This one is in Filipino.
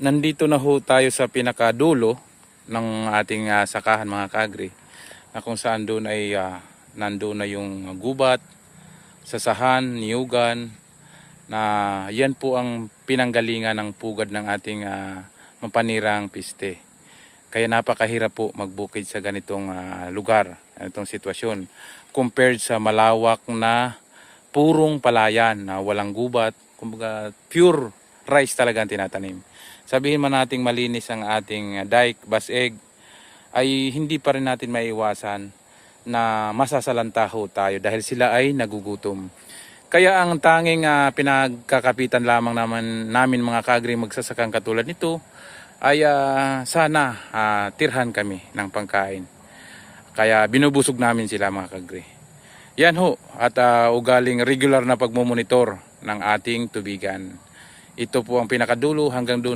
Nandito na ho tayo sa pinakadulo ng ating sakahan mga kagri, na kung saan doon ay nandoon na yung gubat, sasahan, niyugan, na yan po ang pinanggalingan ng pugad ng ating mapanirang piste. Kaya napakahirap po magbukid sa ganitong lugar, ganitong sitwasyon, compared sa malawak na purong palayan na walang gubat, kumbaga pure rice talaga ang tinatanim. Sabihin man nating malinis ang ating dike, baseg, ay hindi pa rin natin maiiwasan na masasalanta ho tayo dahil sila ay nagugutom. Kaya ang tanging pinagkakapitan lamang namin mga kagri magsasakang katulad nito ay sana tirhan kami ng pangkain. Kaya binubusog namin sila mga kagri. Yan ho, at ugaling regular na pagmumonitor ng ating tubigan. Ito po ang pinakadulo hanggang doon